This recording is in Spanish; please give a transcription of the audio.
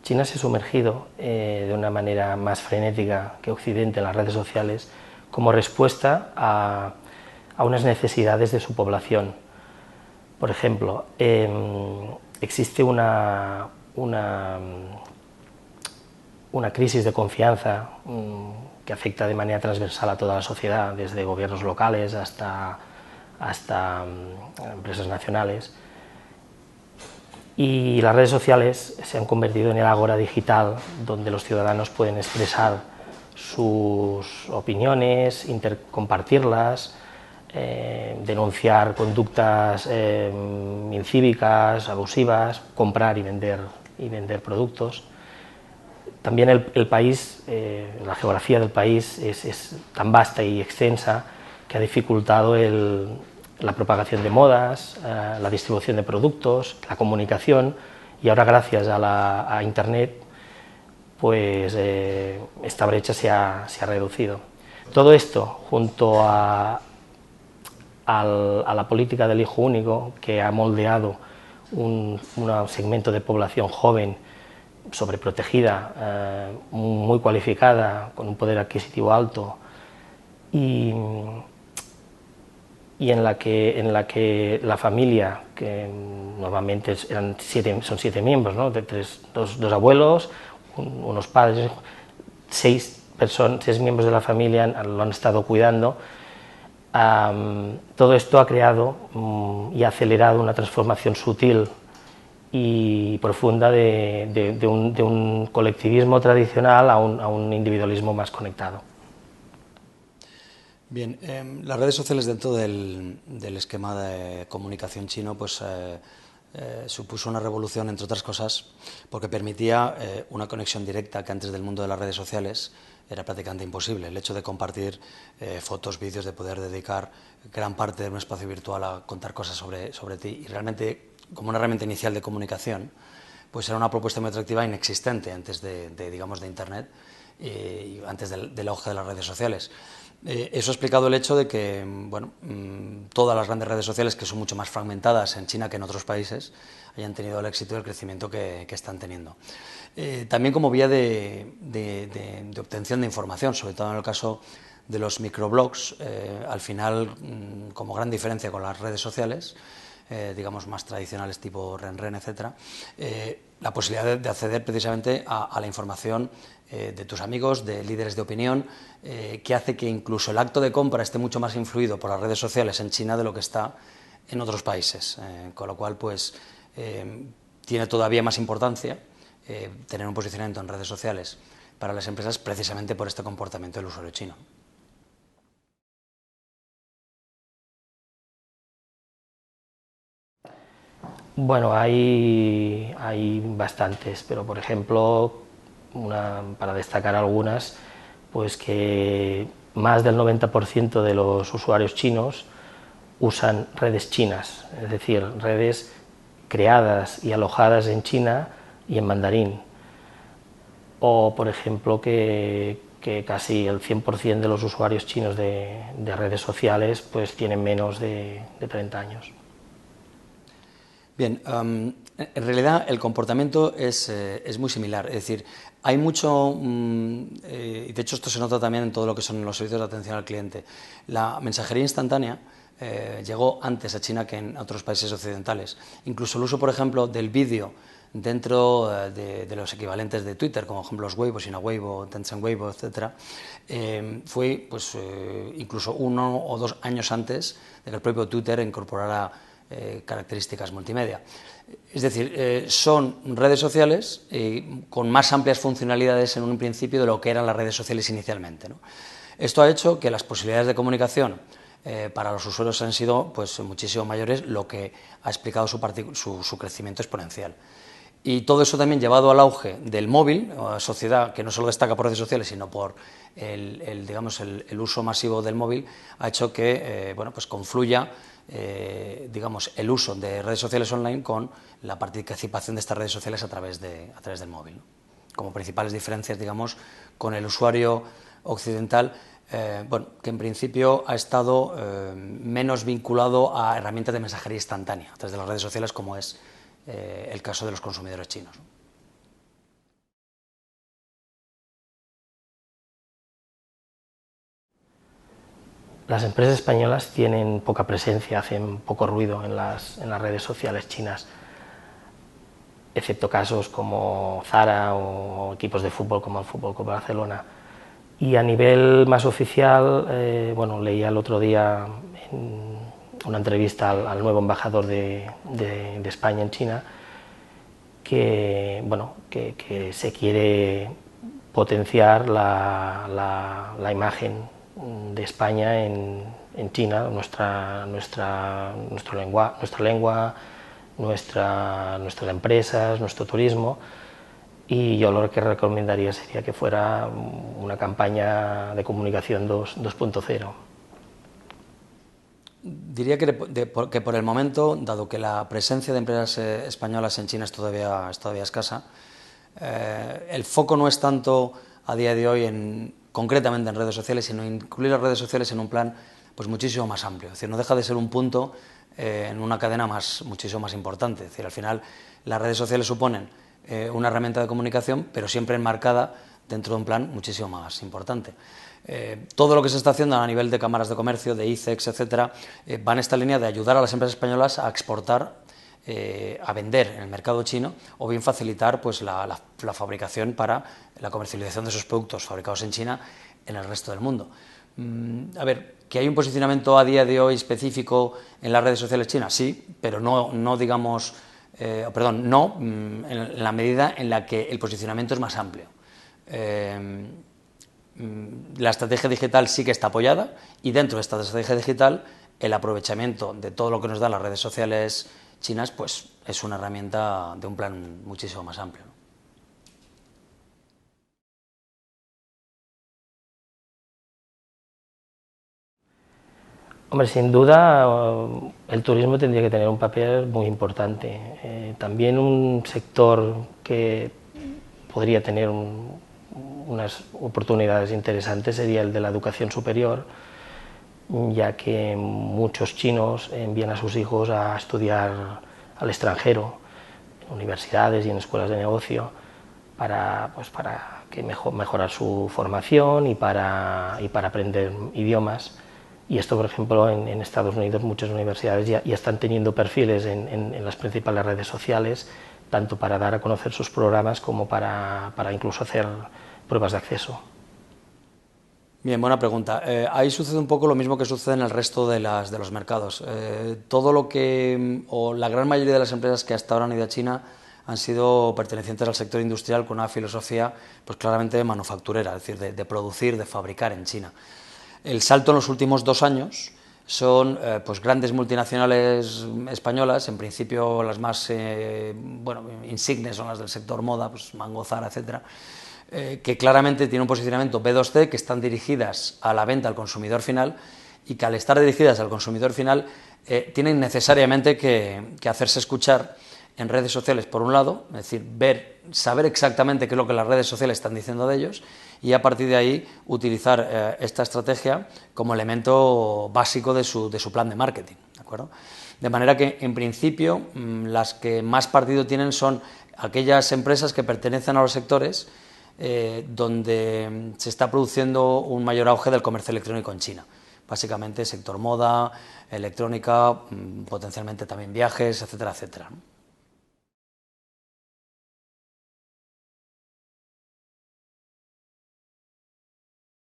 China se ha sumergido de una manera más frenética que Occidente en las redes sociales como respuesta a unas necesidades de su población. Por ejemplo, existe una crisis de confianza que afecta de manera transversal a toda la sociedad, desde gobiernos locales hasta empresas nacionales. Y las redes sociales se han convertido en el ágora digital donde los ciudadanos pueden expresar sus opiniones, compartirlas, denunciar conductas incívicas, abusivas, comprar y vender productos. También el país, la geografía del país es tan vasta y extensa que ha dificultado la propagación de modas, la distribución de productos, la comunicación, y ahora gracias a Internet pues esta brecha se ha reducido. Todo esto junto a la política del hijo único, que ha moldeado un segmento de población joven, sobreprotegida, muy cualificada, con un poder adquisitivo alto, y en la que la familia, que normalmente son 7 miembros, ¿no? Dos abuelos, unos padres, 6 miembros de la familia lo han estado cuidando. Todo esto ha creado y ha acelerado una transformación sutil y profunda de un colectivismo tradicional a un individualismo más conectado. Bien, las redes sociales dentro del esquema de comunicación chino pues supuso una revolución, entre otras cosas, porque permitía una conexión directa que antes del mundo de las redes sociales era prácticamente imposible. El hecho de compartir fotos, vídeos, de poder dedicar gran parte de un espacio virtual a contar cosas sobre ti, y realmente como una herramienta inicial de comunicación, pues era una propuesta muy atractiva, inexistente antes de Internet y antes del auge de las redes sociales. Eso ha explicado el hecho de que bueno, todas las grandes redes sociales, que son mucho más fragmentadas en China que en otros países, hayan tenido el éxito y el crecimiento que están teniendo. También como vía de obtención de información, sobre todo en el caso de los microblogs, al final, como gran diferencia con las redes sociales, digamos más tradicionales tipo Renren, etcétera, la posibilidad de acceder precisamente a la información de tus amigos, de líderes de opinión, que hace que incluso el acto de compra esté mucho más influido por las redes sociales en China de lo que está en otros países, con lo cual pues tiene todavía más importancia tener un posicionamiento en redes sociales para las empresas, precisamente por este comportamiento del usuario chino. Bueno, hay bastantes, pero por ejemplo, para destacar algunas, pues que más del 90% de los usuarios chinos usan redes chinas, es decir, redes creadas y alojadas en China y en mandarín. O, por ejemplo, que casi el 100% de los usuarios chinos de redes sociales pues tienen menos de 30 años. Bien, en realidad el comportamiento es muy similar, es decir, hay mucho, y de hecho esto se nota también en todo lo que son los servicios de atención al cliente. La mensajería instantánea llegó antes a China que en otros países occidentales. Incluso el uso, por ejemplo, del vídeo dentro de los equivalentes de Twitter, como por ejemplo los Weibo, Sina Weibo, Tencent Weibo, etcétera, fue pues, incluso 1 o 2 años antes de que el propio Twitter incorporara características multimedia. Es decir, son redes sociales con más amplias funcionalidades en un principio de lo que eran las redes sociales inicialmente, ¿no? Esto ha hecho que las posibilidades de comunicación para los usuarios han sido pues, muchísimo mayores, lo que ha explicado su crecimiento exponencial. Y todo eso también llevado al auge del móvil, una sociedad que no solo destaca por redes sociales, sino por digamos, el uso masivo del móvil, ha hecho que bueno, pues confluya digamos, el uso de redes sociales online con la participación de estas redes sociales a través del móvil, ¿no? Como principales diferencias, digamos, con el usuario occidental, bueno, que en principio ha estado menos vinculado a herramientas de mensajería instantánea a través de las redes sociales, como es el caso de los consumidores chinos, ¿no? Las empresas españolas tienen poca presencia, hacen poco ruido en las redes sociales chinas, excepto casos como Zara o equipos de fútbol como el Fútbol Club Barcelona. Y a nivel más oficial, bueno, leía el otro día una entrevista al nuevo embajador de España en China, que, bueno, que se quiere potenciar la imagen de España en China, nuestra lengua, nuestras empresas, nuestro turismo, y yo lo que recomendaría sería que fuera una campaña de comunicación 2.0. Diría que por el momento, dado que la presencia de empresas españolas en China es todavía escasa, el foco no es tanto a día de hoy concretamente en redes sociales, sino incluir las redes sociales en un plan pues muchísimo más amplio. Es decir, no deja de ser un punto en una cadena muchísimo más importante. Es decir, al final las redes sociales suponen una herramienta de comunicación, pero siempre enmarcada dentro de un plan muchísimo más importante. Todo lo que se está haciendo a nivel de cámaras de comercio, de ICEX, etcétera, va en esta línea de ayudar a las empresas españolas a exportar, a vender en el mercado chino, o bien facilitar pues, la fabricación para la comercialización de esos productos fabricados en China en el resto del mundo. A ver, ¿que hay un posicionamiento a día de hoy específico en las redes sociales chinas? Sí, pero no digamos, en la medida en la que el posicionamiento es más amplio. La estrategia digital sí que está apoyada, y dentro de esta estrategia digital el aprovechamiento de todo lo que nos dan las redes sociales chinas pues es una herramienta de un plan muchísimo más amplio. Hombre, sin duda el turismo tendría que tener un papel muy importante. También un sector que podría tener unas oportunidades interesantes sería el de la educación superior, ya que muchos chinos envían a sus hijos a estudiar al extranjero, en universidades y en escuelas de negocio, para que mejorar su formación y para aprender idiomas. Y esto, por ejemplo, en Estados Unidos muchas universidades ya están teniendo perfiles en las principales redes sociales, tanto para dar a conocer sus programas como para incluso hacer pruebas de acceso. Bien, buena pregunta. Ahí sucede un poco lo mismo que sucede en el resto de los mercados. Todo lo que, o la gran mayoría de las empresas que hasta ahora han ido a China han sido pertenecientes al sector industrial con una filosofía pues claramente manufacturera, es decir, de producir, de fabricar en China. El salto en los últimos 2 años son pues grandes multinacionales españolas, en principio las más insignes son las del sector moda, pues Mango, Zara, etcétera, que claramente tienen un posicionamiento B2C, que están dirigidas a la venta al consumidor final, y que al estar dirigidas al consumidor final tienen necesariamente que hacerse escuchar en redes sociales, por un lado, es decir, saber exactamente qué es lo que las redes sociales están diciendo de ellos, y a partir de ahí utilizar esta estrategia como elemento básico de su plan de marketing, ¿de acuerdo? De manera que, en principio, las que más partido tienen son aquellas empresas que pertenecen a los sectores donde se está produciendo un mayor auge del comercio electrónico en China. Básicamente sector moda, electrónica, potencialmente también viajes, etcétera, etcétera.